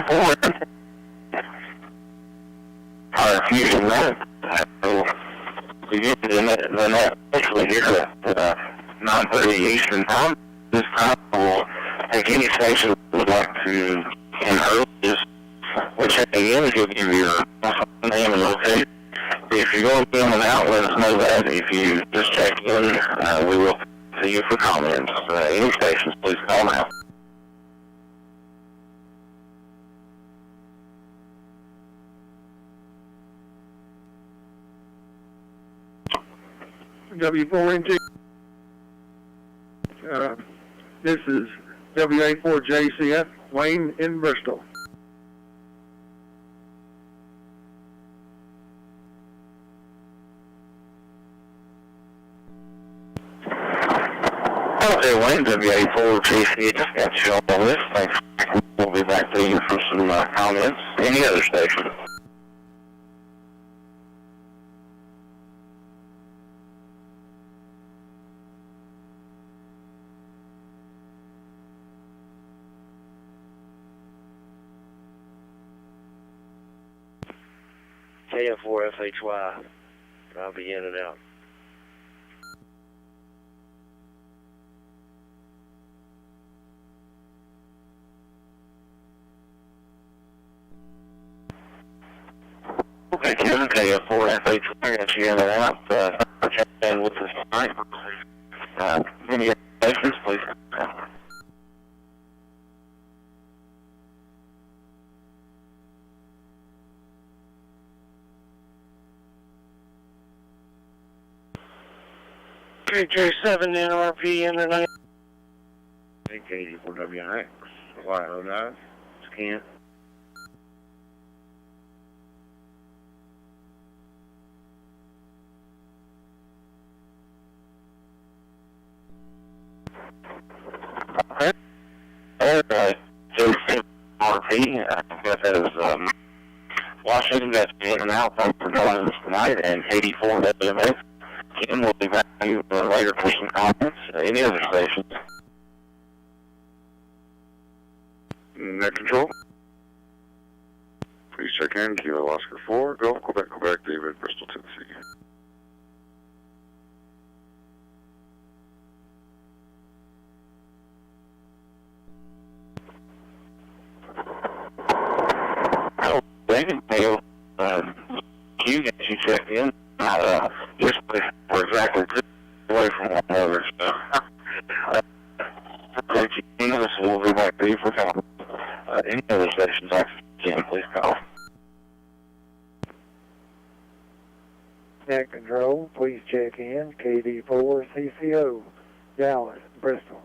FCS4 are using that. So we get the net actually here at 9:30 Eastern Time. This time we'll take any station that would like to enroll. Just check again if you'll give your name and location. If you're going in and out, let us know that. If you just check in, we will see you for comments. Any stations, please call now. W4NG. This is WA4JCF, Wayne in Bristol. Okay, Wayne, WA4JCF, just got you on the list. Thanks. We'll be back to you for some comments. Any other station? KF4 FHY. I'll be in and out. Okay, Kevin, KF4 FHY, got you in and out. Check in with us tonight. Any other stations, please? KJ7 NRP Internet. K84WX, Y09, scan. RP, that is Washington, that's in and out. Thanks for joining us tonight, and 84 WMA. Ken will be back to you later for some comments. Any other stations? Net control. Please check in. Kilo Oscar 4, Gulf, Quebec, David, Bristol, Tennessee. David, Q, you checked in. Just we're exactly away from one another. So, we'll be back to you for comments. Any other stations I can, please call. Net control, please check in. KD4 CCO, Dallas, Bristol.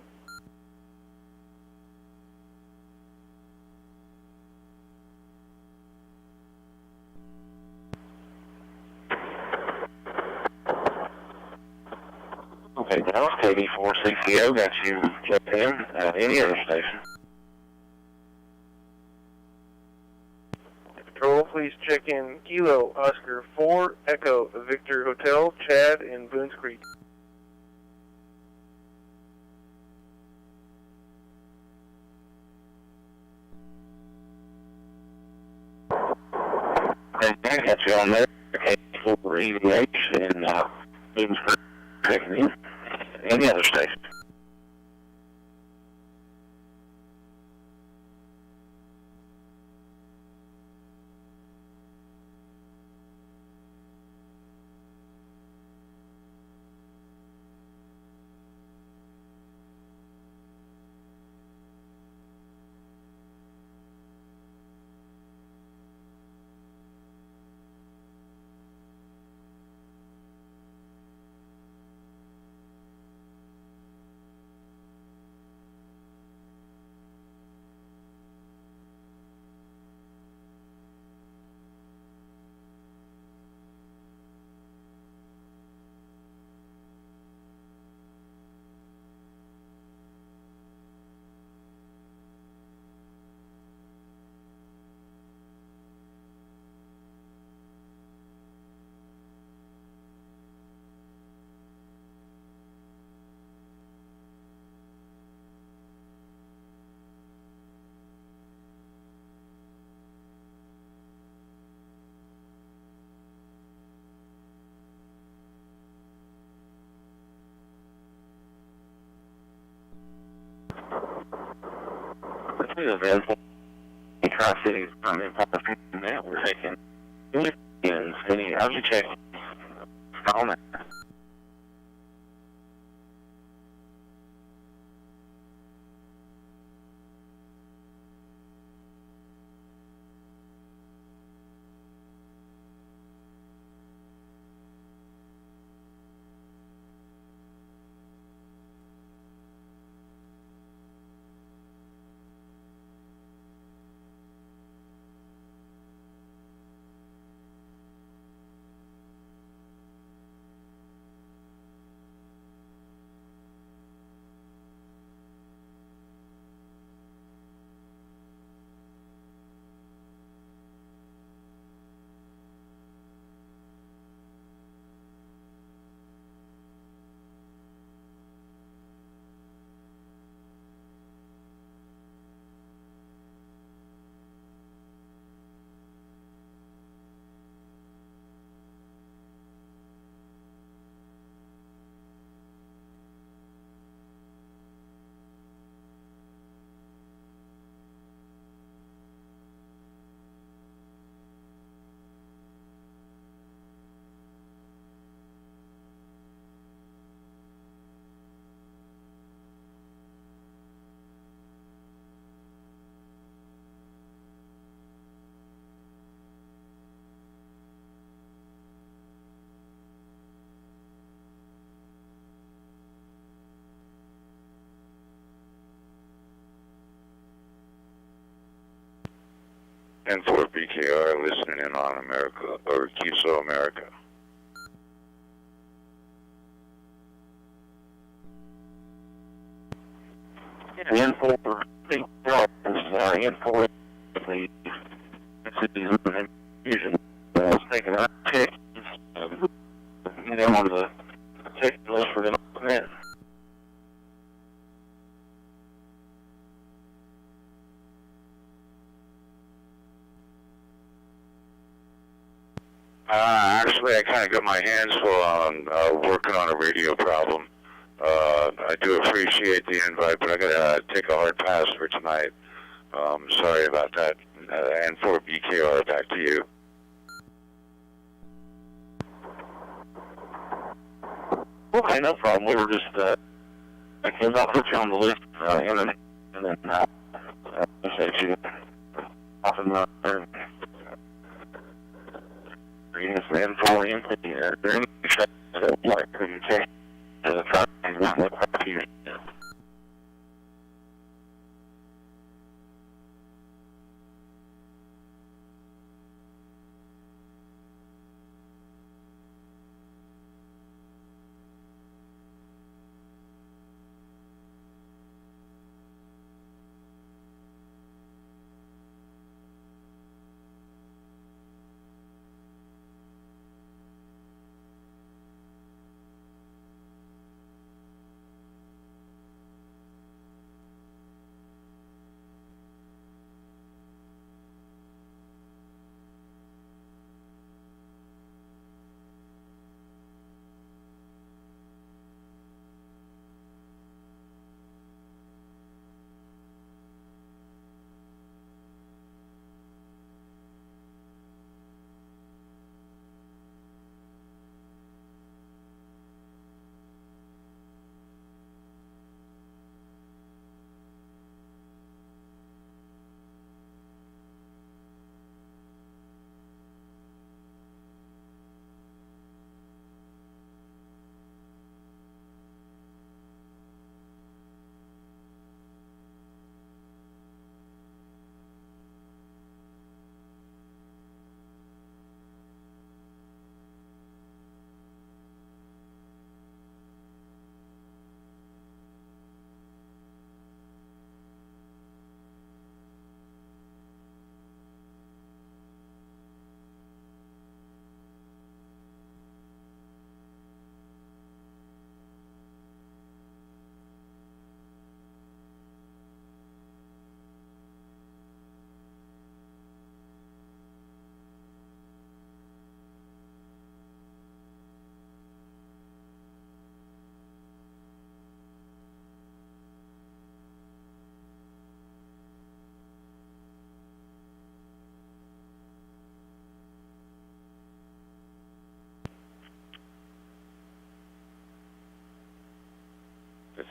Okay, Dallas, KD4 CCO, got you checked in. Any other station? Control, please check in Kilo Oscar 4 Echo Victor Hotel, Chad in Boones Creek. Okay, I got you on there. KD4 EVH in Boones Creek, checking in. Any other station? This is available in Tri-Cities from Empire Network. Taking any other check on that. And for BKR, listening in on America, or QSO America. And for BKR, and for the cities and fusion, taking our checks, get them on the check list for the net. Actually, I kind of got my hands full on working on a radio problem. I do appreciate the invite, but I gotta take a hard pass for tonight. Sorry about that. And for BKR, back to you. Okay, no problem. We were just, I came out, put you on the list, and then appreciate you popping up there. And for input here, during the check, like, you check, try and not look up here.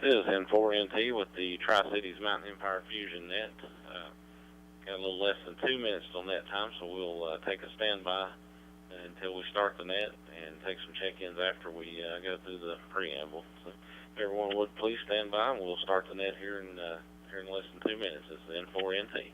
is N4NT with the Tri-Cities Mountain Empire Fusion Net. Got a little less than 2 minutes till net time, so we'll take a standby until we start the net and take some check-ins after we go through the preamble. So if everyone would please stand by, and we'll start the net here in less than 2 minutes. It's the N4NT.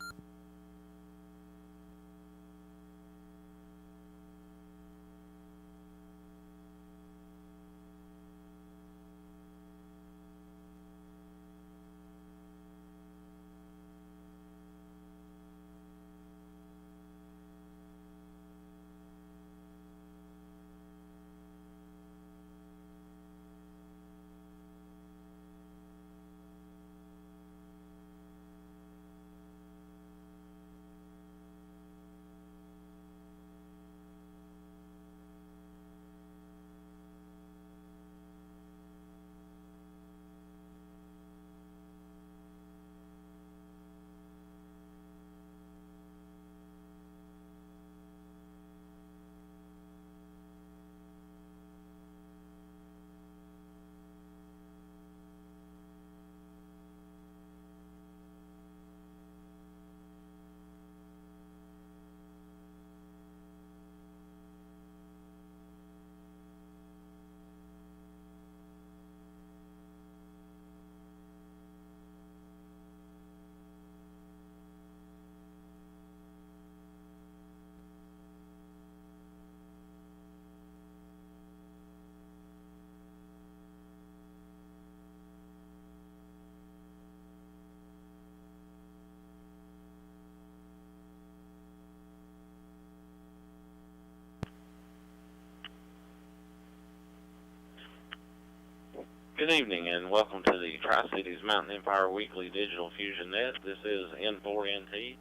Good evening and welcome to the Tri-Cities Mountain Empire Weekly Digital Fusion Net. This is N4NT.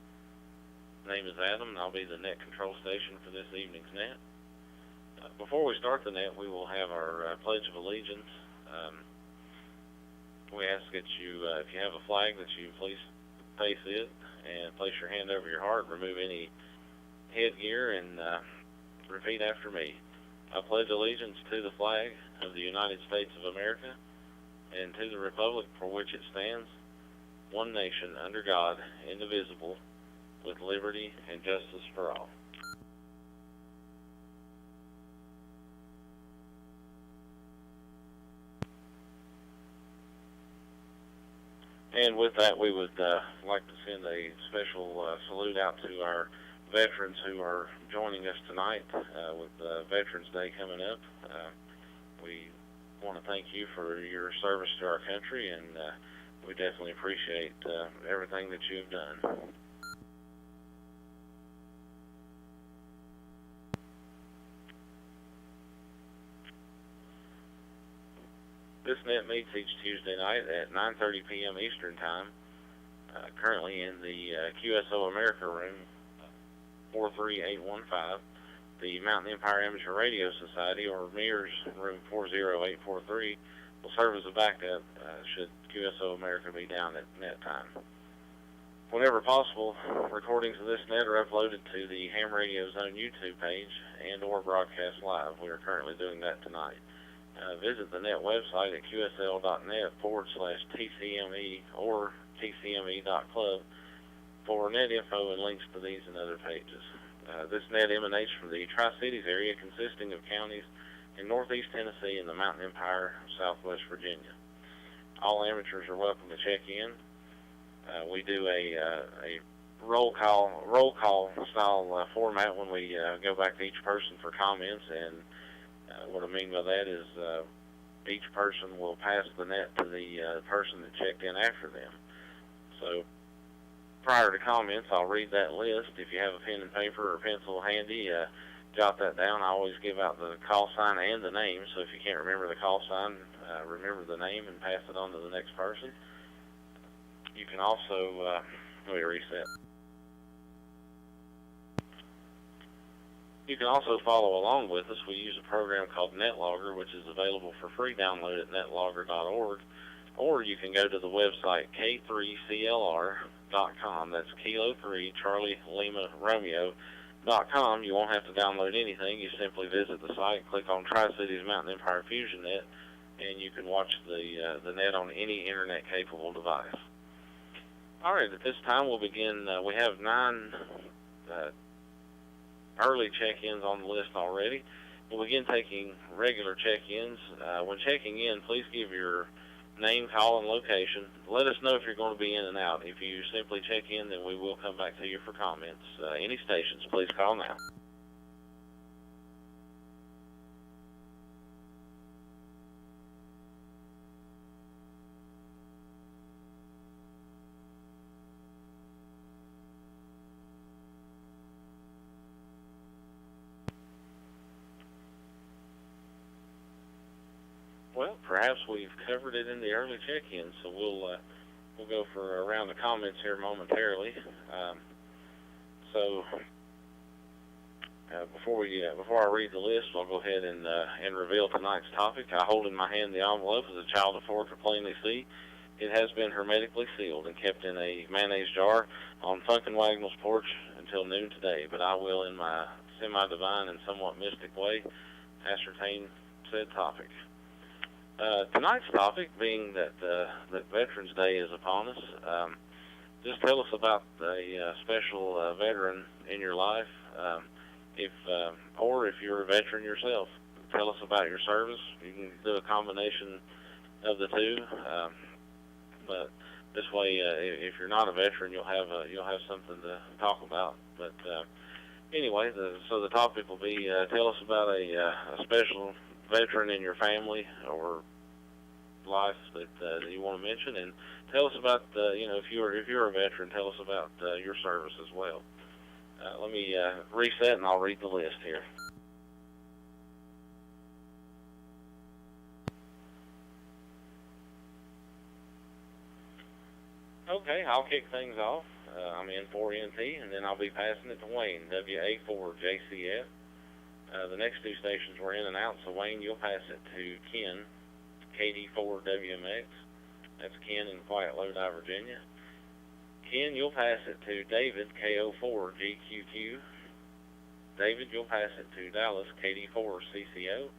My name is Adam and I'll be the net control station for this evening's net. Before we start the net, we will have our Pledge of Allegiance. We ask that you, if you have a flag, that you please face it and place your hand over your heart, remove any headgear, and repeat after me. I pledge allegiance to the flag of the United States of America and to the republic for which it stands, one nation, under God, indivisible, with liberty and justice for all. And with that, we would like to send a special salute out to our veterans who are joining us tonight with Veterans Day coming up. We want to thank you for your service to our country, and we definitely appreciate everything that you've done. This net meets each Tuesday night at 9:30 p.m. Eastern Time, currently in the QSO America room, 43815. The Mountain Empire Amateur Radio Society, or MERS room 40843, will serve as a backup should QSO America be down at net time. Whenever possible, recordings of this net are uploaded to the Ham Radio Zone YouTube page and or broadcast live. We are currently doing that tonight. Visit the net website at qsl.net/TCME or tcme.club for net info and links to these and other pages. This net emanates from the Tri-Cities area, consisting of counties in northeast Tennessee and the Mountain Empire of southwest Virginia. All amateurs are welcome to check in. We do a roll call style format when we go back to each person for comments, and what I mean by that is each person will pass the net to the person that checked in after them. So prior to comments, I'll read that list. If you have a pen and paper or pencil handy, jot that down. I always give out the call sign and the name, so if you can't remember the call sign, remember the name and pass it on to the next person. You can also, let me reset. You can also follow along with us. We use a program called NetLogger, which is available for free download at netlogger.org, or you can go to the website k3clr.com. That's Kilo 3 Charlie Lima Romeo.com. You won't have to download anything. You simply visit the site, click on Tri-Cities Mountain Empire Fusion Net, and you can watch the net on any internet-capable device. All right, at this time we'll begin. We have 9 early check-ins on the list already. We'll begin taking regular check-ins. When checking in, please give your name, call, and location. Let us know if you're going to be in and out. If you simply check in, then we will come back to you for comments. Any stations, please call now. Well, perhaps we've covered it in the early check-in, so we'll go for a round of comments here momentarily. Before I read the list, I'll go ahead and reveal tonight's topic. I hold in my hand the envelope as a child afford to plainly see. It has been hermetically sealed and kept in a mayonnaise jar on Funkin' Wagnall's porch until noon today, but I will, in my semi-divine and somewhat mystic way, ascertain said topic. Tonight's topic being that Veterans Day is upon us. Just tell us about a special veteran in your life. Or if you're a veteran yourself, tell us about your service. You can do a combination of the two. But this way, if you're not a veteran, you'll have something to talk about. But anyway, so the topic will be tell us about a special veteran in your family or life that you want to mention, and tell us about if you're a veteran, tell us about your service as well. Let me reset and I'll read the list here. Okay, I'll kick things off. I'm in 4NT, and then I'll be passing it to Wayne, WA4JCF. The next 2 stations were in and out, so Wayne, you'll pass it to Ken, KD4WMX. That's Ken in Quiet Lodi, Virginia. Ken, you'll pass it to David, KO4GQQ. David, you'll pass it to Dallas, KD4CCO.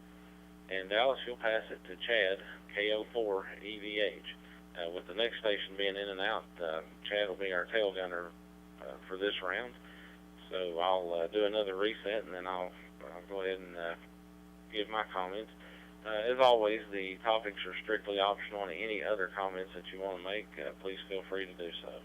And Dallas, you'll pass it to Chad, KO4EVH. With the next station being in and out, Chad will be our tail gunner for this round. So I'll do another reset, and then I'll go ahead and give my comments. As always, the topics are strictly optional, and any other comments that you want to make, please feel free to do so.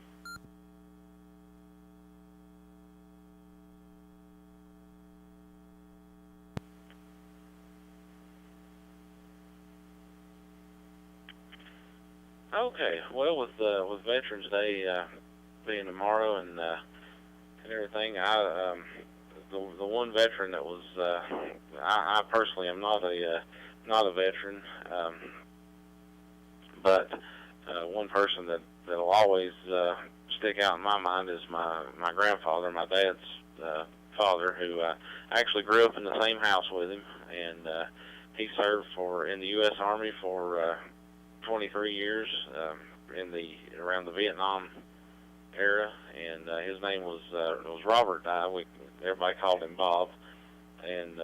Okay, well, with Veterans Day being tomorrow and everything, the one veteran that was I personally am not a veteran, but one person that'll always stick out in my mind is my grandfather, my dad's father, who I actually grew up in the same house with him, and he served in the U.S. Army for 23 years around the Vietnam era, and his name was Robert Dye. Everybody called him Bob, and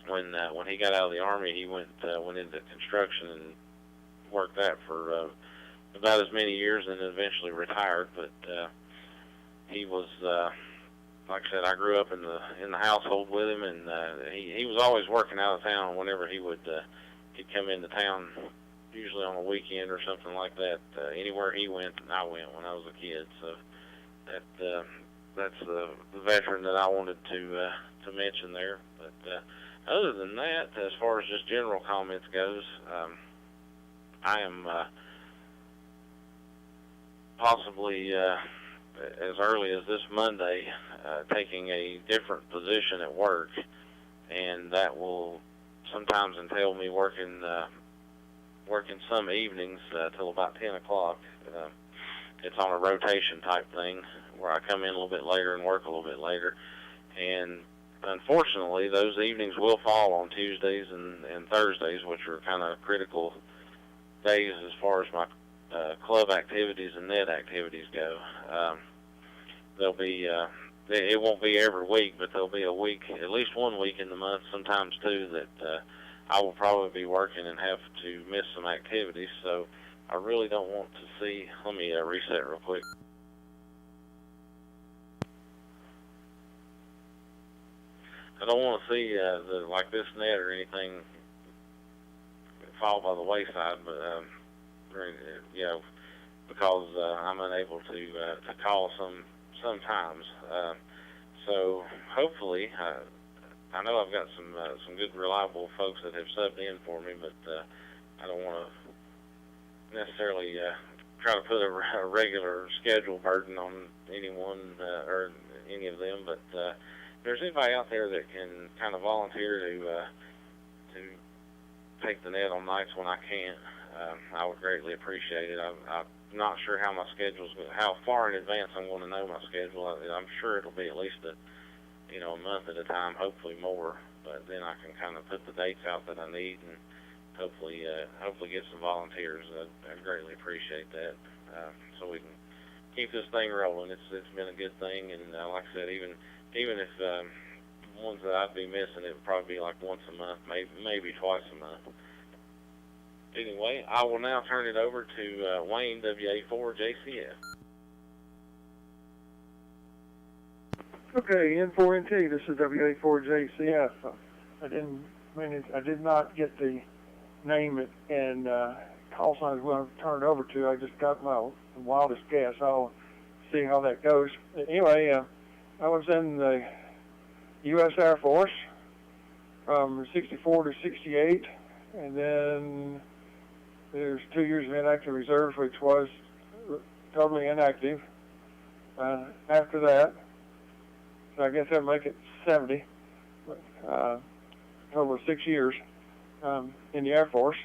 when he got out of the Army, he went into construction and worked that for about as many years, and then eventually retired. But he was, like I said, I grew up in the household with him, and he was always working out of town whenever he'd come into town, usually on a weekend or something like that. Anywhere he went, I went when I was a kid. So that's the veteran that I wanted to mention there. But other than that, as far as just general comments goes, I am possibly as early as this Monday taking a different position at work, and that will sometimes entail me working some evenings till about 10 o'clock. It's on a rotation type thing where I come in a little bit later and work a little bit later. And unfortunately, those evenings will fall on Tuesdays and Thursdays, which are kind of critical days as far as my club activities and net activities go. There'll be it won't be every week, but there'll be a week, at least one week in the month, sometimes two, that I will probably be working and have to miss some activities, so I really don't want to see. Let me reset real quick. I don't want to see like this net or anything fall by the wayside, but you know, because I'm unable to call sometimes. So hopefully, I know I've got some good, reliable folks that have subbed in for me, but I don't want to necessarily try to put a regular schedule burden on anyone or any of them. But if there's anybody out there that can kind of volunteer to take the net on nights when I can't, I would greatly appreciate it. I'm not sure how my schedule's, how far in advance I'm going to know my schedule. I'm sure it'll be at least a month at a time, hopefully more. But then I can kind of put the dates out that I need and hopefully get some volunteers. I'd greatly appreciate that, so we can keep this thing rolling. It's been a good thing, and like I said, even if ones that I'd be missing, it would probably be like once a month, maybe twice a month. Anyway, I will now turn it over to Wayne, WA4JCF. Okay, N4NT, this is WA4JCF. I did not get the name and call signs I'm going to turn it over to. I just got my wildest guess. I'll see how that goes. Anyway, I was in the U.S. Air Force from 64 to 68, and then there's 2 years of inactive reserve, which was totally inactive. After that, so I guess that'd make it 70, total of 6 years in the Air Force.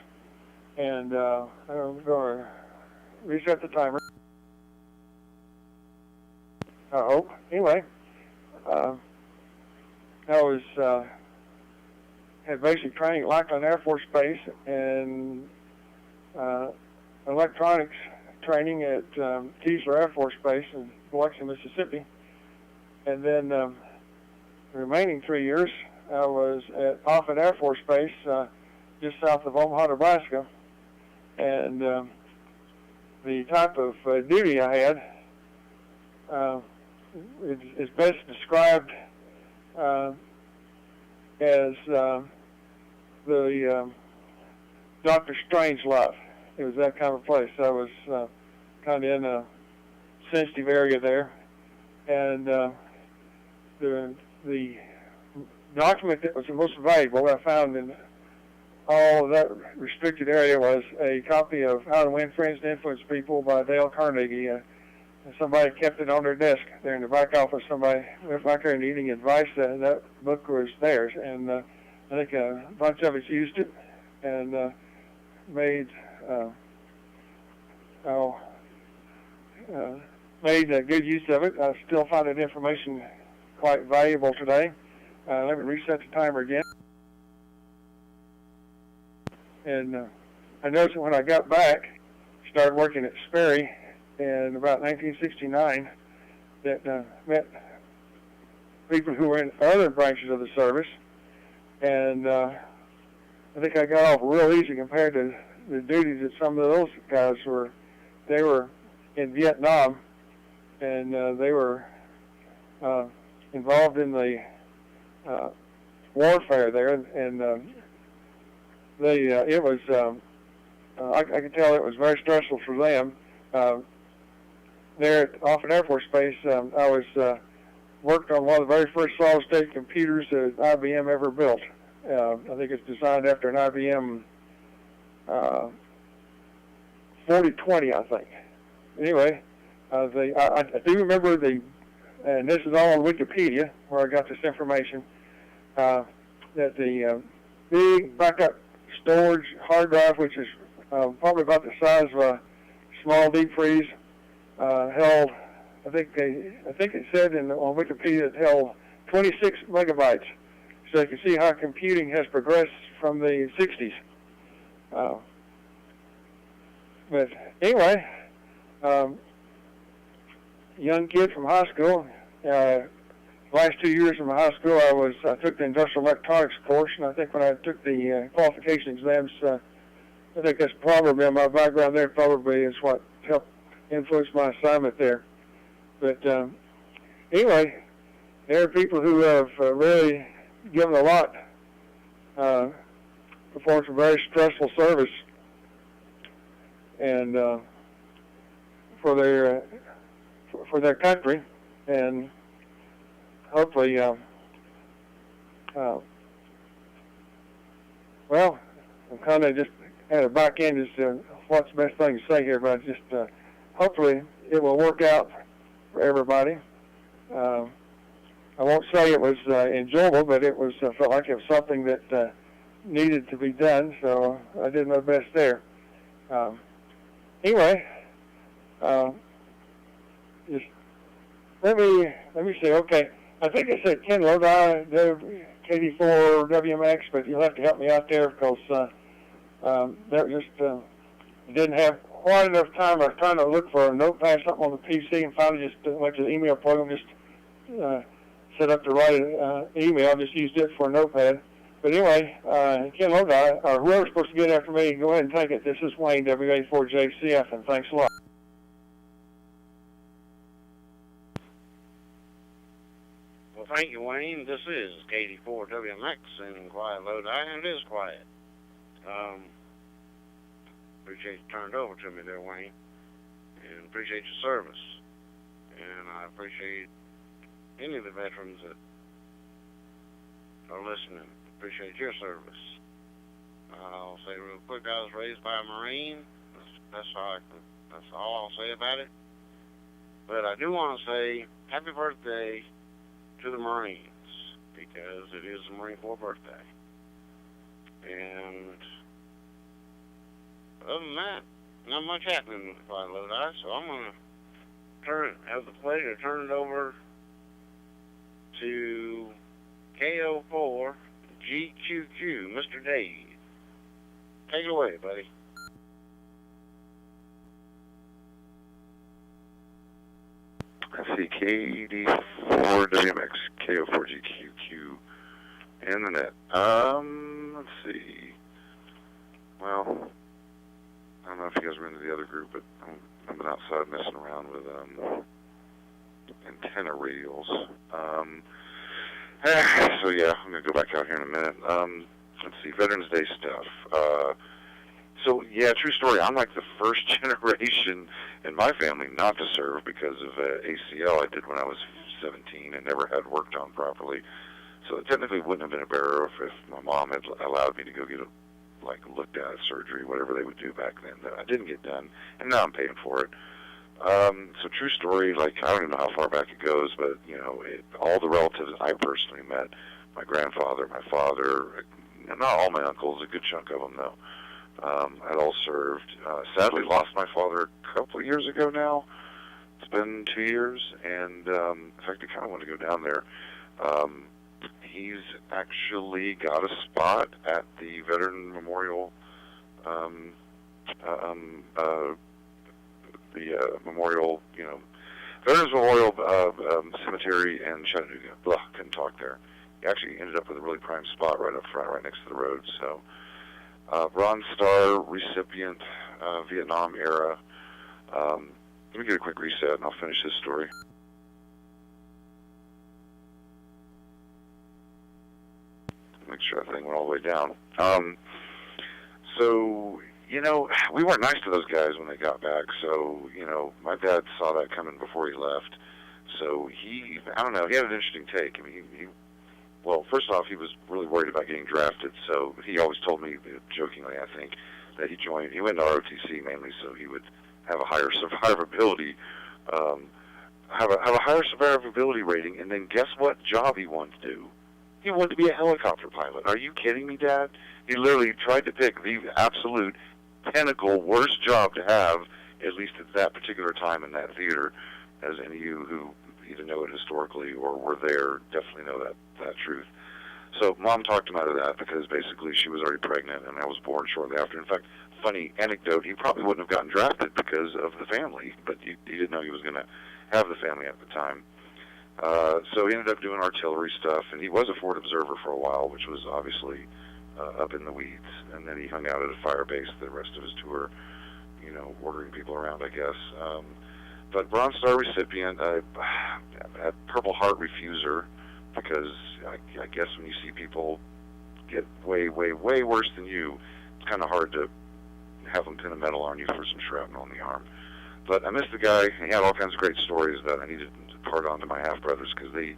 And I'm going to reset the timer, I hope. Anyway, I was had basic training at Lackland Air Force Base and electronics training at Keesler Air Force Base in Biloxi, Mississippi. And then the remaining 3 years, I was at Offutt Air Force Base just south of Omaha, Nebraska. And the type of duty I had is best described as the Dr. Strangelove. It was that kind of place. I was kind of in a sensitive area there. And the document that was the most valuable I found in all of that restricted area was a copy of How to Win Friends and Influence People by Dale Carnegie. Somebody kept it on their desk there in the back office. Somebody went back there needing advice, and that book was theirs. And I think a bunch of us used it and made good use of it. I still find that information quite valuable today. Let me reset the timer again. And I noticed that when I got back, started working at Sperry in about 1969, that met people who were in other branches of the service. And I think I got off real easy compared to the duties that some of those guys were. They were in Vietnam, and they were involved in the warfare there, and it was I can tell it was very stressful for them. There at Offutt Air Force Base, I was worked on one of the very first solid-state computers that IBM ever built. I think it's designed after an IBM 4020, I think. Anyway, I do remember and this is all on Wikipedia where I got this information, that the big backup storage hard drive, which is probably about the size of a small deep freeze, held, I think it said on Wikipedia, it held 26 megabytes. So you can see how computing has progressed from the 60s. But anyway, young kid from high school, last 2 years of my high school, I took the industrial electronics course, and I think when I took the qualification exams, I think that's probably my background there. Probably is what helped influence my assignment there. But anyway, there are people who have really given a lot, performed some very stressful service, and for their country, and hopefully, well, I'm kind of just at a back end as to what's the best thing to say here, but just hopefully it will work out for everybody. I won't say it was enjoyable, but it was felt like it was something that needed to be done, so I did my best there. Anyway, just let me see. Okay, I think I said Ken Lodi, KD4 WMX, but you'll have to help me out there because that just didn't have quite enough time. I was trying to look for a notepad, something on the PC, and finally just went to the email program, just set up to write an email. I just used it for a notepad. But anyway, Ken Lodi, or whoever's supposed to get after me, go ahead and take it. This is Wayne, W84JCF, and thanks a lot. Well, thank you, Wayne. This is KD4 WMX in Quiet Lodi, and it is quiet. Appreciate you turned over to me there, Wayne, and appreciate your service. And I appreciate any of the veterans that are listening. Appreciate your service. I'll say real quick, I was raised by a Marine. That's all I'll say about it. But I do want to say happy birthday to the Marines, because it is the Marine Corps birthday. And other than that, not much happening with Quiet Lodi, so I'm going to have the pleasure to turn it over to KO4 GQQ, Mr. Dave. Take it away, buddy. I see KD4 WMX, KO4 GQQ, and the net. Let's see. Well, I don't know if you guys were into the other group, but I've been outside messing around with antenna radials. So yeah, I'm gonna go back out here in a minute. Let's see, Veterans Day stuff. So yeah, true story. I'm like the first generation in my family not to serve because of ACL I did when I was 17 and never had worked on properly. So it technically wouldn't have been a barrier if my mom had allowed me to go get looked at surgery, whatever they would do back then. That I didn't get done, and now I'm paying for it. So true story. I don't even know how far back it goes, but all the relatives I personally met, my grandfather, my father, not all my uncles, a good chunk of them though. Had all served. Sadly, lost my father a couple of years ago now. It's been 2 years, and in fact, I kind of want to go down there. He's actually got a spot at the Veteran Memorial, Veterans Memorial Cemetery in Chattanooga. Blah, couldn't talk there. He actually ended up with a really prime spot right up front, right next to the road. So, Bronze Star recipient, Vietnam era. Let me get a quick reset, and I'll finish this story. Make sure that thing went all the way down. So, we weren't nice to those guys when they got back. So, my dad saw that coming before he left. So he had an interesting take. I mean, well, first off, he was really worried about getting drafted. So he always told me, jokingly, I think, that he went to ROTC mainly so he would have a higher survivability, have a higher survivability rating. And then guess what job he wanted to do? He wanted to be a helicopter pilot. Are you kidding me, Dad? He literally tried to pick the absolute pinnacle worst job to have, at least at that particular time in that theater. As any of you who either know it historically or were there definitely know that truth. So Mom talked him out of that because basically she was already pregnant and I was born shortly after. In fact, funny anecdote, he probably wouldn't have gotten drafted because of the family, but he didn't know he was going to have the family at the time. So he ended up doing artillery stuff, and he was a Fort observer for a while, which was obviously up in the weeds. And then he hung out at a fire base the rest of his tour, you know, ordering people around, I guess. But Bronze Star recipient, at Purple Heart refuser, because I guess when you see people get way, way, way worse than you, it's kind of hard to have them pin a medal on you for some shrapnel in the arm. But I missed the guy. He had all kinds of great stories that I needed to part on to my half-brothers, because they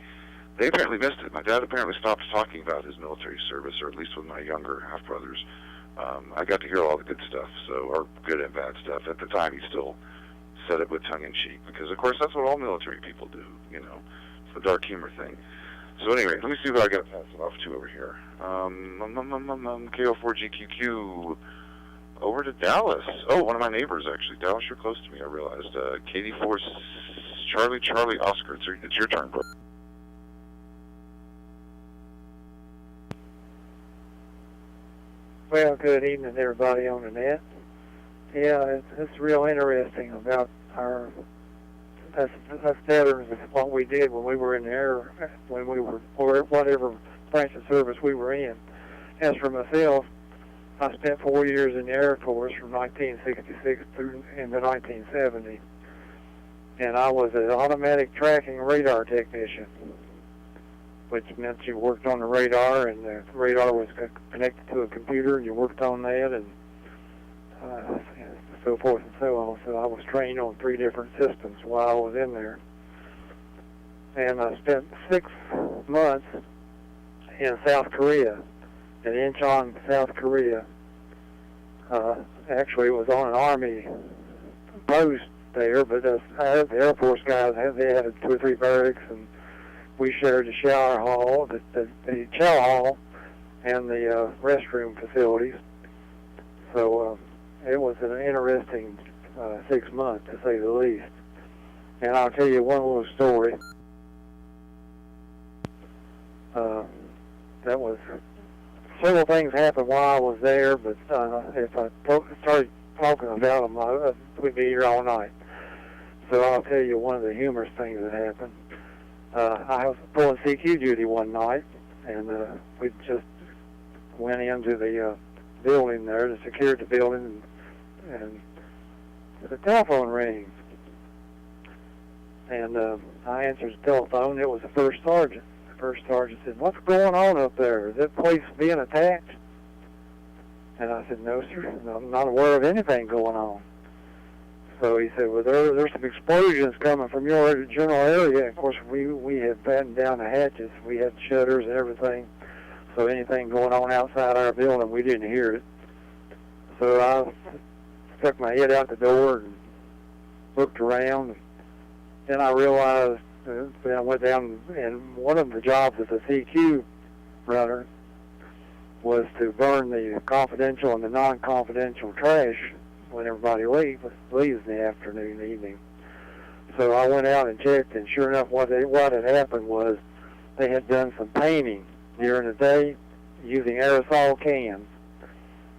apparently missed it. My dad apparently stopped talking about his military service, or at least with my younger half-brothers. I got to hear all the good stuff, or good and bad stuff. At the time, he still said it with tongue-in-cheek, because, of course, that's what all military people do, you know. It's the dark humor thing. So anyway, let me see what I got to pass it off to over here. KO4GQQ, over to Dallas. Oh, one of my neighbors, actually. Dallas, you're close to me, I realized. KD4 Charlie Oscar. It's your turn, bro. Well, good evening, everybody on the net. Yeah, it's real interesting about us veterans, what we did when we were in the air, when we were, or whatever branch of service we were in. As for myself, I spent 4 years in the Air Force from 1966 through into 1970, and I was an automatic tracking radar technician, which meant you worked on the radar, and the radar was connected to a computer, and you worked on that, and so forth and so on. So I was trained on 3 different systems while I was in there. And I spent 6 months in South Korea, in Incheon, South Korea. Actually, it was on an Army post there, but the Air Force guys, they had 2 or 3 barracks, and we shared the shower hall, the chow hall, and the restroom facilities. So it was an interesting 6 months, to say the least. And I'll tell you one little story. That was, several things happened while I was there, but if I started talking about them, we'd be here all night. So I'll tell you one of the humorous things that happened. I was pulling CQ duty one night, and we just went into the building there to secure the building, and the telephone rings. And I answered the telephone. It was the first sergeant. The first sergeant said, "What's going on up there? Is that place being attacked?" And I said, "No, sir. I'm not aware of anything going on." So he said, "Well, there's some explosions coming from your general area." Of course, we had battened down the hatches. We had shutters and everything. So anything going on outside our building, we didn't hear it. So I stuck my head out the door and looked around. Then I realized, then I went down, and one of the jobs as a CQ runner was to burn the confidential and the non-confidential trash when everybody leaves in the afternoon, evening. So I went out and checked, and sure enough, what had happened was they had done some painting during the day using aerosol cans,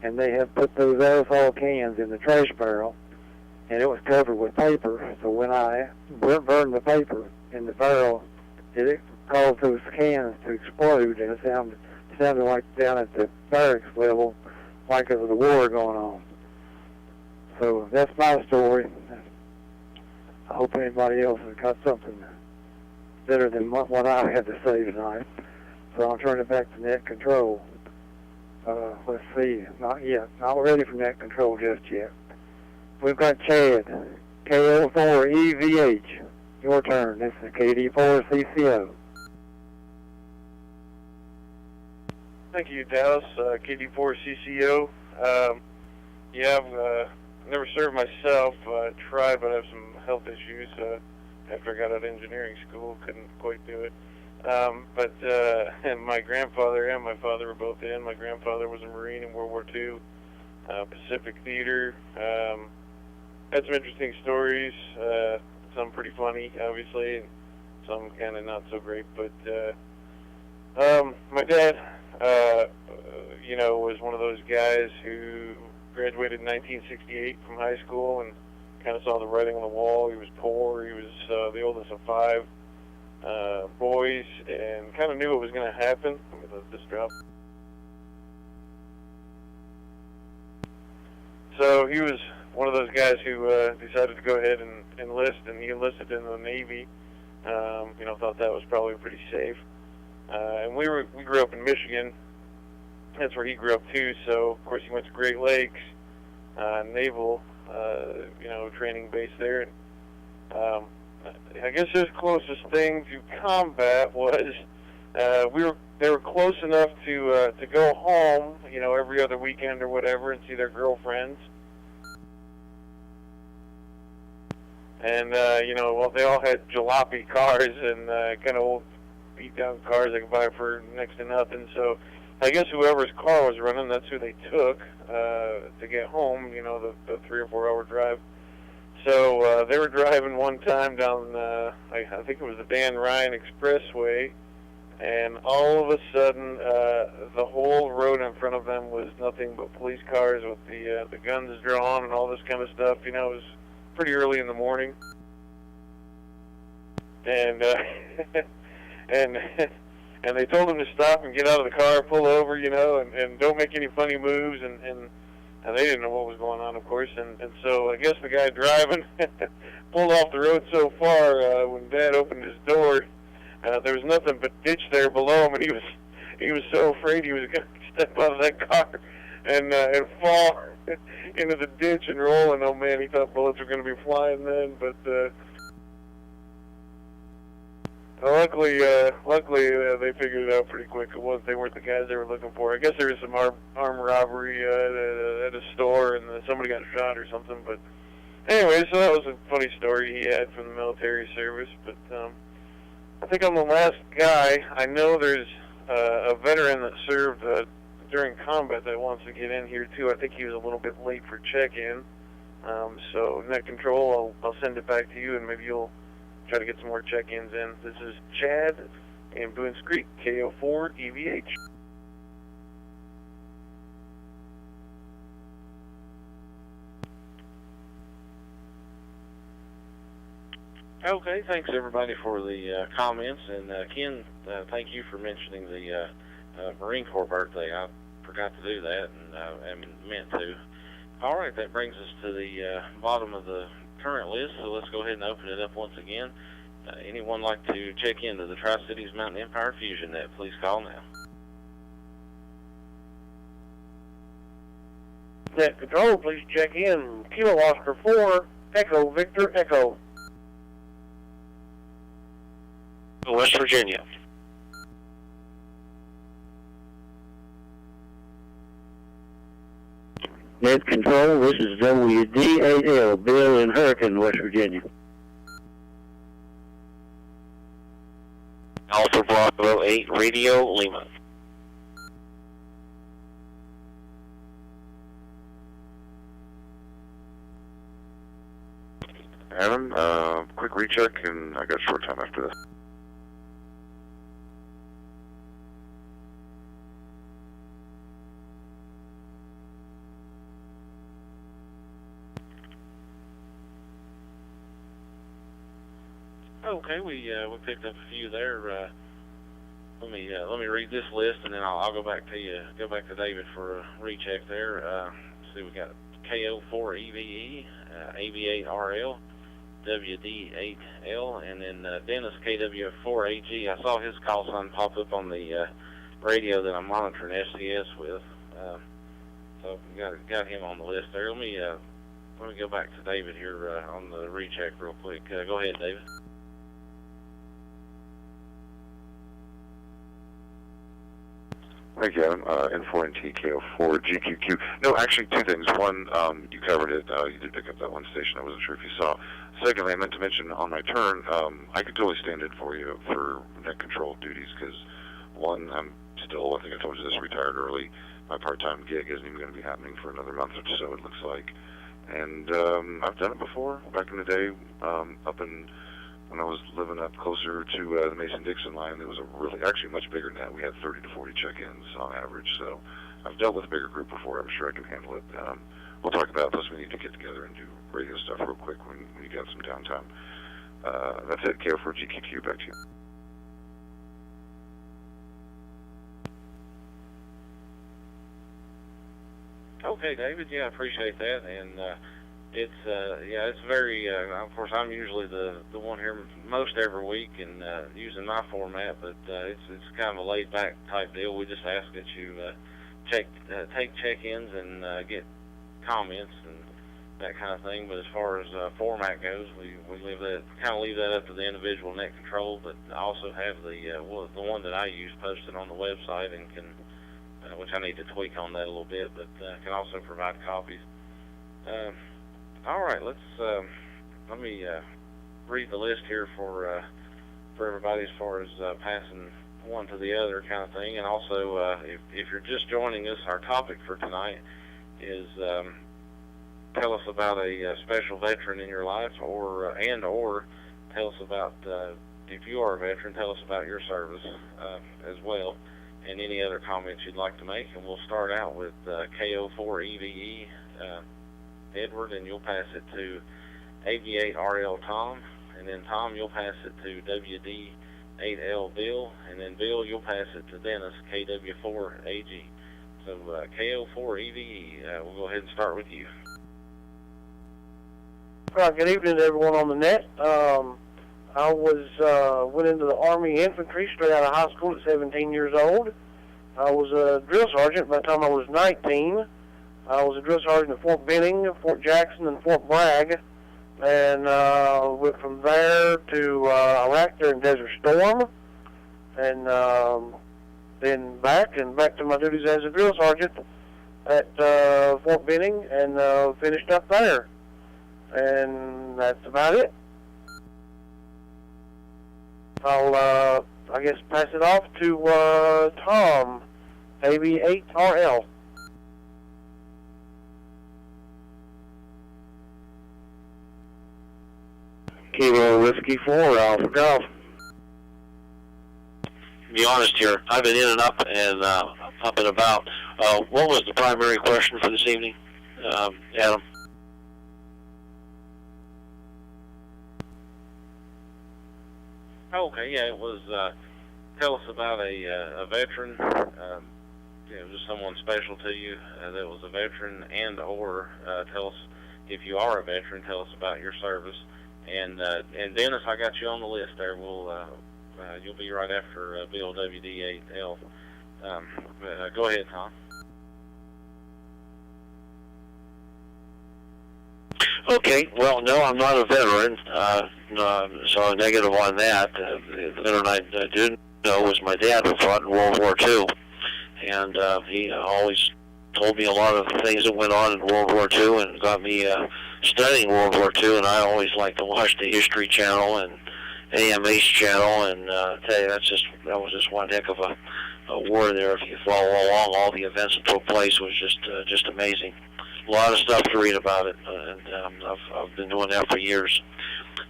and they had put those aerosol cans in the trash barrel, and it was covered with paper. So when I burned the paper in the barrel, it caused those cans to explode, and it sounded like down at the barracks level, like there was a war going on. So that's my story. I hope anybody else has got something better than what I had to say tonight. So I'll turn it back to net control. Let's see. Not yet. Not ready for net control just yet. We've got Chad, KO4EVH. Your turn. This is KD4CCO. Thank you, Dallas. KD4CCO. Yeah, I've never served myself. Tried, but I have some health issues. After I got out of engineering school, couldn't quite do it. But my grandfather and my father were both in. My grandfather was a Marine in World War II, Pacific Theater. Had some interesting stories, some pretty funny, obviously, and some kind of not so great. But my dad, was one of those guys who graduated in 1968 from high school and kind of saw the writing on the wall. He was poor. He was the oldest of 5. boys and kind of knew what was going to happen. Let me let this drop. So he was one of those guys who decided to go ahead and enlist, and he enlisted in the Navy. Thought that was probably pretty safe. And we grew up in Michigan. That's where he grew up too. So of course he went to Great Lakes Naval, training base there. And, I guess his closest thing to combat was they were close enough to go home, every other weekend or whatever, and see their girlfriends. And they all had jalopy cars and kind of old beat-down cars they could buy for next to nothing. So I guess whoever's car was running, that's who they took to get home. The 3 or 4 hour drive. So they were driving one time down, I think it was the Dan Ryan Expressway, and all of a sudden, the whole road in front of them was nothing but police cars with the guns drawn and all this kind of stuff. It was pretty early in the morning, and and they told him to stop and get out of the car, pull over, and don't make any funny moves, and they didn't know what was going on, of course, and so I guess the guy driving pulled off the road so far when Dad opened his door, there was nothing but ditch there below him, and he was so afraid he was going to step out of that car and fall into the ditch and roll, and oh man, he thought bullets were going to be flying then, but luckily they figured it out pretty quick. They weren't the guys they were looking for. I guess there was some armed robbery at a store, and somebody got shot or something. But anyway, so that was a funny story he had from the military service. But I think I'm the last guy. I know there's a veteran that served during combat that wants to get in here too. I think he was a little bit late for check-in. So net control, I'll send it back to you, and maybe you'll try to get some more check-ins in. This is Chad in Boones Creek, KO4 EVH. Okay, thanks everybody for the comments, and Ken, thank you for mentioning the Marine Corps birthday. I forgot to do that, and meant to. All right, that brings us to the bottom of the current list, so let's go ahead and open it up once again. Anyone like to check into the Tri-Cities Mountain Empire Fusion Net, please call now. Net control, please check in. Kilo Oscar 4, Echo Victor Echo. West Virginia. Net control, this is WD8L, Bill in Hurricane, West Virginia. Alpha Bravo 8, Radio Lima. Adam, quick recheck, and I got short time after this. Okay, we picked up a few there. Let me read this list, and then I'll go back to you. Go back to David for a recheck there. Let's see, we got KO4 EVE, AB8RL, WD8L, and then Dennis KW4AG. I saw his call sign pop up on the radio that I'm monitoring FCS with. So we got him on the list there. Let me go back to David here on the recheck real quick. Go ahead, David. Thank you, Adam. N4NT KO4 GQQ. No, actually, two things. One, you covered it. You did pick up that one station. I wasn't sure if you saw. Secondly, I meant to mention on my turn, I could totally stand in for you for net control duties because, one, I'm still, I think I told you this, retired early. My part-time gig isn't even going to be happening for another month or so, it looks like. And I've done it before, back in the day, when I was living up closer to the Mason-Dixon line. It was actually much bigger than that. We had 30 to 40 check-ins on average, so I've dealt with a bigger group before. I'm sure I can handle it. We'll talk about this. We need to get together and do radio stuff real quick when you got some downtime. That's it, KO4 GQQ, back to you. Okay, David. Yeah, I appreciate that. And it's very. Of course, I'm usually the one here most every week and using my format, but it's kind of a laid back type deal. We just ask that you take check-ins and get comments and that kind of thing. But as far as format goes, we leave that up to the individual net control. But I also have the one that I use posted on the website and can, which I need to tweak on that a little bit, but can also provide copies. All right, let me read the list here for everybody as far as passing one to the other kind of thing. And also, if you're just joining us, our topic for tonight is tell us about a special veteran in your life, or tell us about, if you are a veteran, tell us about your service as well, and any other comments you'd like to make. And we'll start out with KO4EVE Edward, and you'll pass it to AV8RL Tom, and then Tom, you'll pass it to WD8L Bill, and then Bill, you'll pass it to Dennis, KW4AG. So KO4EVE, we'll go ahead and start with you. Well, good evening to everyone on the net. I went into the Army Infantry straight out of high school at 17 years old. I was a drill sergeant by the time I was 19. I was a drill sergeant at Fort Benning, Fort Jackson, and Fort Bragg, and went from there to Iraq during Desert Storm, and then back to my duties as a drill sergeant at Fort Benning, and finished up there. And that's about it. I'll, I guess, pass it off to Tom, AV8RL. Kilo Whiskey 4, Alpha Golf. To be honest here, I've been in and up and about. What was the primary question for this evening, Adam? Okay, yeah, it was, tell us about a veteran, just someone special to you that was a veteran, and or tell us, if you are a veteran, tell us about your service. And Dennis, I got you on the list there. You'll be right after Bill, WD8L. Go ahead, Tom. Okay, well, no, I'm not a veteran, so negative on that. The veteran I did know was my dad, who fought in World War II, and he always told me a lot of things that went on in World War II and got me studying World War II, and I always liked to watch the History Channel and AMH Channel, and tell you, that was just one heck of a war there. If you follow along, all the events that took place was just amazing. A lot of stuff to read about it, and I've been doing that for years.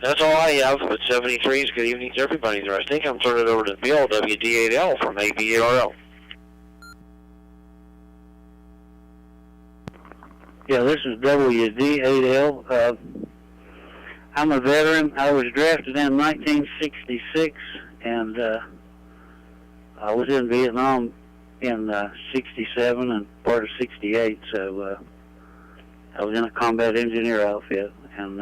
That's all I have. But 73's good evening to everybody there. I think I'm turning it over to Bill, WD8L from AV8RL. Yeah, this is WD8L. I'm a veteran. I was drafted in 1966, and I was in Vietnam in 67 and part of 68, so I was in a combat engineer outfit, and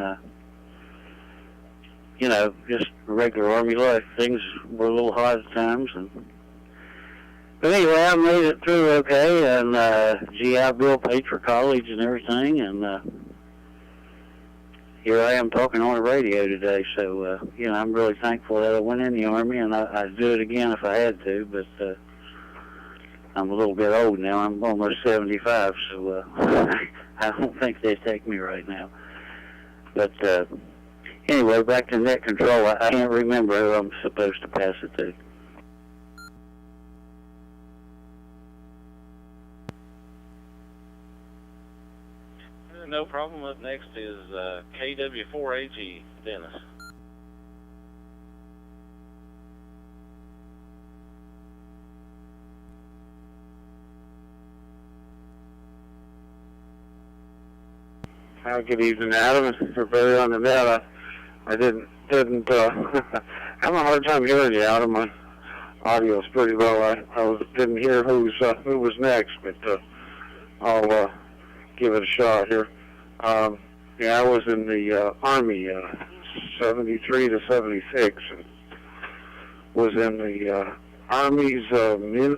just regular Army life. Things were a little hard at times, but anyway, I made it through okay, and GI Bill paid for college and everything, and here I am talking on the radio today. So I'm really thankful that I went in the Army, and I'd do it again if I had to, but I'm a little bit old now. I'm almost 75, so I don't think they'd take me right now. But anyway, back to net control. I can't remember who I'm supposed to pass it to. No problem. Up next is KW4AG, Dennis. Good evening, Adam. Everybody on the net. I didn't have a hard time hearing you, Adam. My audio's pretty low. I didn't hear who was next, but I'll give it a shot here. Yeah, I was in the Army, 73 to 76, and was in the Army's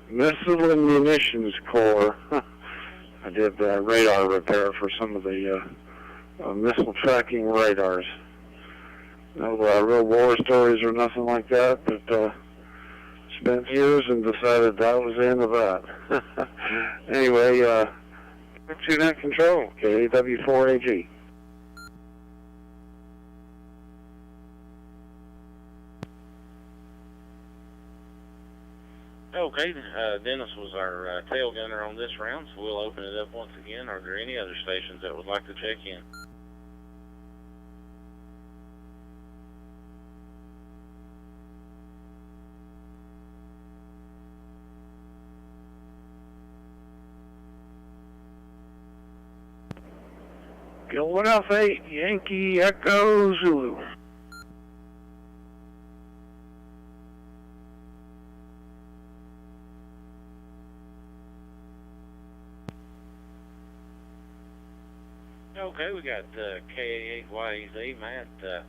Missile and Munitions Corps. I did radar repair for some of the missile tracking radars. No real war stories or nothing like that, but spent years and decided that was the end of that. Anyway, to net control, KAW4AG. Okay, Dennis was our tail gunner on this round, so we'll open it up once again. Are there any other stations that would like to check in? Gilbert F8, Yankee Echo Zulu. Okay, we got KA8YZ, Matt. I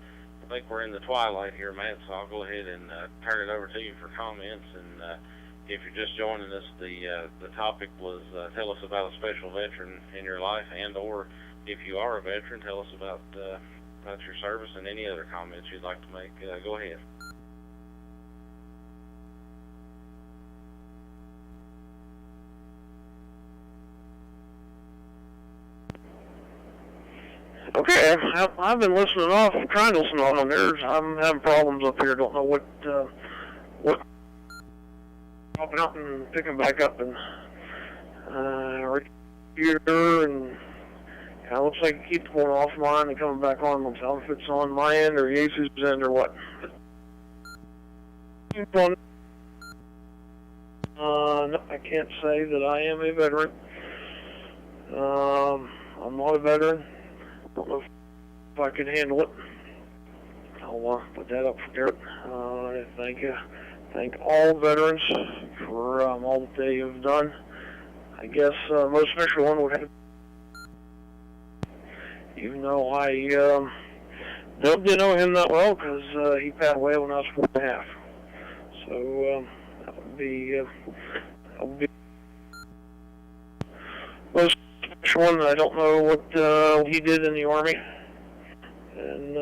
think we're in the twilight here, Matt, so I'll go ahead and turn it over to you for comments. And if you're just joining us, the topic was tell us about a special veteran in your life, and or if you are a veteran, tell us about your service and any other comments you'd like to make. Go ahead. Okay, I've been listening off, trying to listen on there. I'm having problems up here. Don't know what popping out and picking back up and right here, and it looks like it keeps going off mine and coming back on. I don't know if it's on my end or Yesu's end or what. No, I can't say that I am a veteran. I'm not a veteran. Don't know if I can handle it. I'll put that up for Garrett. Thank all veterans for all that they have done. I guess most special one would have, even though I don't know him that well because he passed away when I was 4.5. So that would be most one that I don't know what he did in the Army. And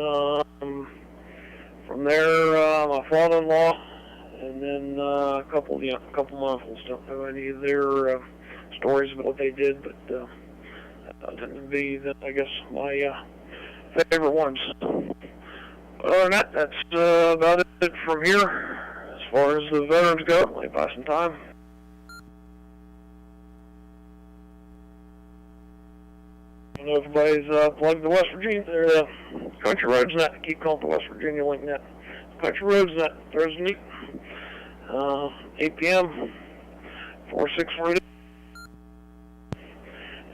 from there, my father-in-law, and then a couple of my uncles. Don't know any of their stories about what they did, but that tend to be, I guess, my favorite ones. Other than that, that's about it from here. As far as the veterans go, let me buy some time. I know everybody's plugged to West Virginia. They're Country Roads Net. I keep calling it the West Virginia Link Net. Country Roads Net, Thursday night, 8 p.m., 4642.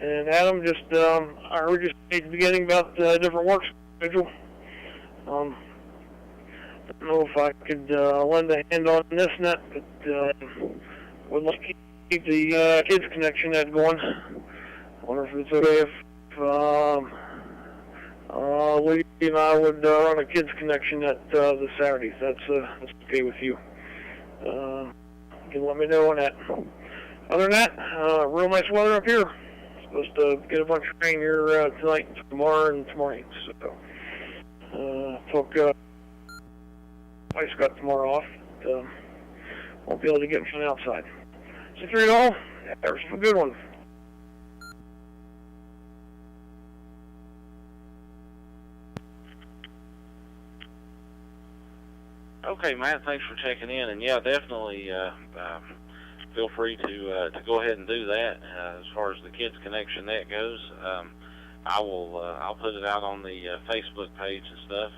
And Adam, just I heard you say at the beginning about different work schedule. Don't know if I could lend a hand on this net, but would like to keep the kids connection net going. I wonder if it's okay if Lee and I would run a kids connection at this Saturday. That's okay with you. You can let me know on that. Other than that, real nice weather up here. Supposed to get a bunch of rain here tonight, tomorrow, and tomorrow. So, took twice got tomorrow off. But, won't be able to get from the outside. So through it all, there's a good one. Okay, Matt, thanks for checking in, and yeah, definitely feel free to go ahead and do that. As far as the Kids Connection net goes, I'll put it out on the Facebook page and stuff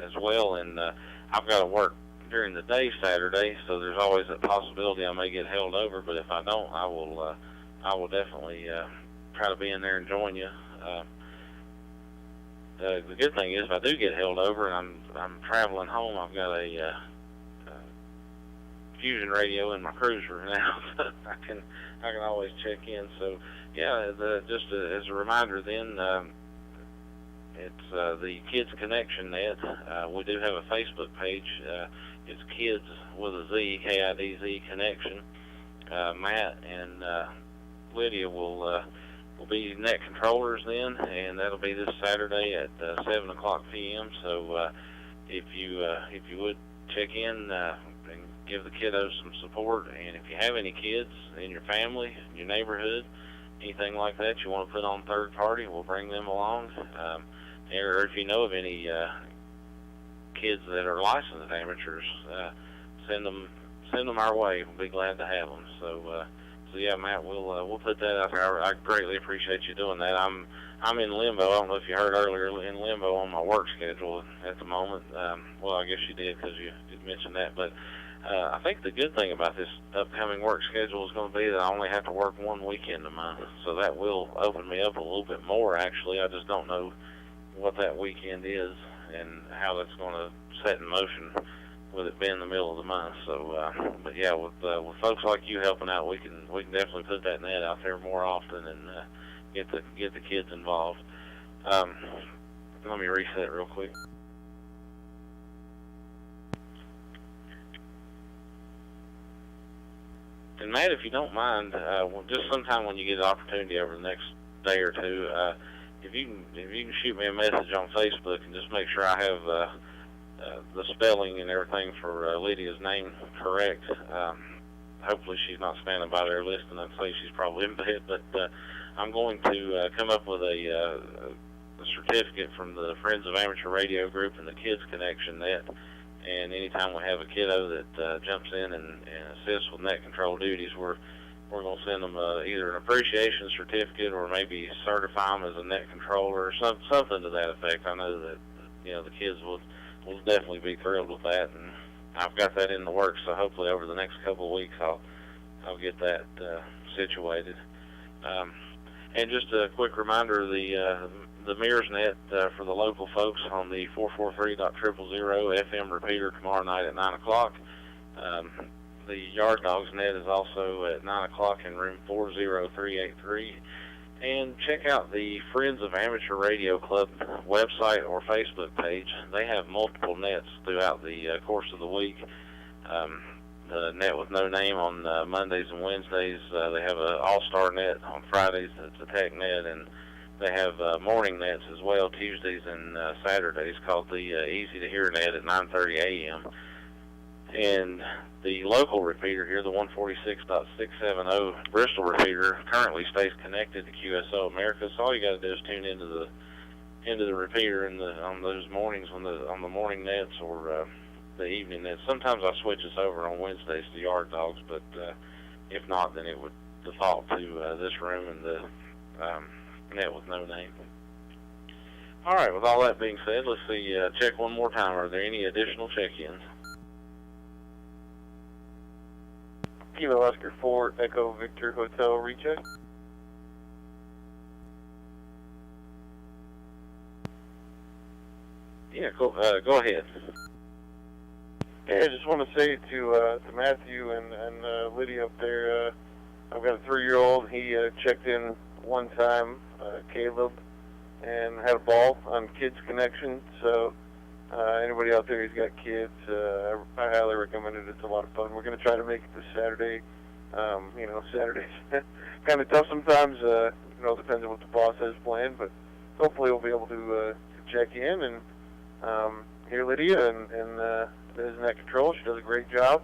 as well. And I've got to work during the day Saturday, so there's always a possibility I may get held over. But if I don't, I will definitely try to be in there and join you. The good thing is, if I do get held over and I'm traveling home, I've got a Fusion radio in my cruiser now. I can always check in. So yeah, just as a reminder, then it's the Kids Connection Net. We do have a Facebook page. It's Kids with a Z, KIDZ Connection. Matt and Lydia will be net controllers then, and that'll be this Saturday at 7:00 p.m. So if you would check in and give the kiddos some support, and if you have any kids in your family, in your neighborhood, anything like that you want to put on third party, we'll bring them along. Or if you know of any kids that are licensed amateurs, send them our way. We'll be glad to have them. So yeah, Matt, we'll put that out there. I greatly appreciate you doing that. I'm in limbo. I don't know if you heard earlier, in limbo on my work schedule at the moment. Well, I guess you did because you did mention that. But I think the good thing about this upcoming work schedule is going to be that I only have to work one weekend a month. So that will open me up a little bit more, actually. I just don't know what that weekend is and how that's going to set in motion with it being the middle of the month. So, but yeah, with folks like you helping out, we can definitely put that net out there more often and get the kids involved. Let me reset real quick. And Matt, if you don't mind, just sometime when you get an opportunity over the next day or two, if you can shoot me a message on Facebook and just make sure I have the spelling and everything for Lydia's name correct. Hopefully she's not standing by there listening. I'd say she's probably in bed, but I'm going to come up with a certificate from the Friends of Amateur Radio Group and the Kids Connection Net. And anytime we have a kiddo that jumps in and assists with net control duties, we're going to send them either an appreciation certificate or maybe certify them as a net controller or something to that effect. I know that the kids will definitely be thrilled with that, and I've got that in the works. So hopefully over the next couple of weeks I'll get that situated. And just a quick reminder, the Mirrors Net for the local folks on the 443.000 FM repeater tomorrow night at 9 o'clock. The Yard Dogs Net is also at 9 o'clock in room 40383. And check out the Friends of Amateur Radio Club website or Facebook page. They have multiple nets throughout the course of the week. The net with no name on Mondays and Wednesdays. They have an all-star net on Fridays. It's a tech net, and they have morning nets as well, Tuesdays and Saturdays, called the Easy to Hear net at 9:30 a.m. And the local repeater here, the 146.670 Bristol repeater, currently stays connected to QSO America. So all you got to do is tune into the repeater on those mornings on the morning nets or the evening nets. Sometimes I switch this over on Wednesdays to Yard Dogs, but if not, then it would default to this room and the net with no name. All right, with all that being said, let's see, check one more time. Are there any additional check-ins? Kilo Oscar 4, Echo Victor Hotel, recheck. Yeah, go ahead. Yeah, I just want to say to Matthew and Lydia up there, I've got a 3-year-old. He checked in one time, Caleb, and had a ball on Kids Connection. So anybody out there who's got kids, I highly recommend it. It's a lot of fun. We're going to try to make it this Saturday. Saturday's kind of tough sometimes. Depends on what the boss has planned, but hopefully we'll be able to check in and hear Lydia and there's net control. She does a great job,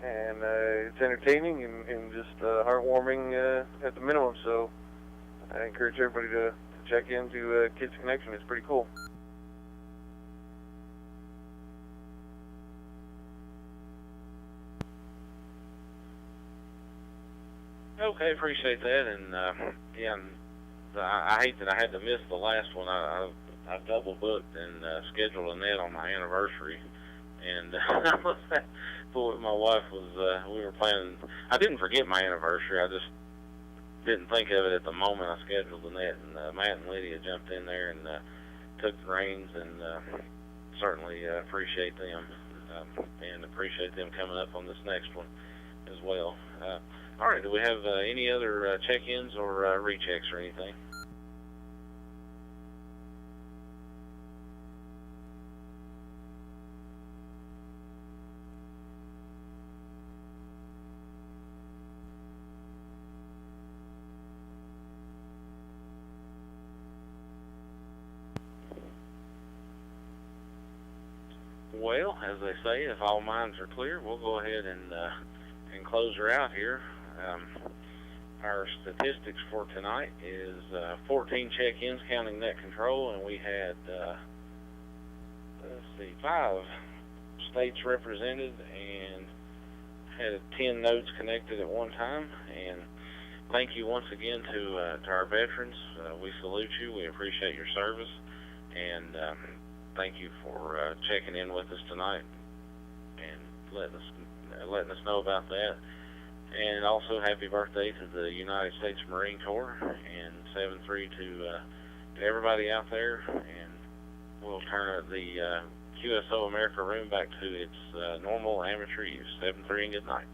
and it's entertaining and just heartwarming at the minimum. So I encourage everybody to check into Kids Connection. It's pretty cool. Okay, appreciate that, and I hate that I had to miss the last one. I double booked and scheduled a net on my anniversary, and my wife was we were planning. I didn't forget my anniversary. I just didn't think of it at the moment I scheduled the net, and Matt and Lydia jumped in there and took the reins, and certainly appreciate them and appreciate them coming up on this next one as well. All right, do we have any other check-ins or rechecks or anything? Well, as they say, if all minds are clear, we'll go ahead and close her out here. Our statistics for tonight is 14 check-ins counting net control, and we had, 5 states represented and had 10 nodes connected at one time. And thank you once again to our veterans. We salute you. We appreciate your service, and thank you for checking in with us tonight and letting us know about that. And also, happy birthday to the United States Marine Corps, and 7-3 to everybody out there. And we'll turn the QSO America room back to its normal amateur use. 7-3 and good night.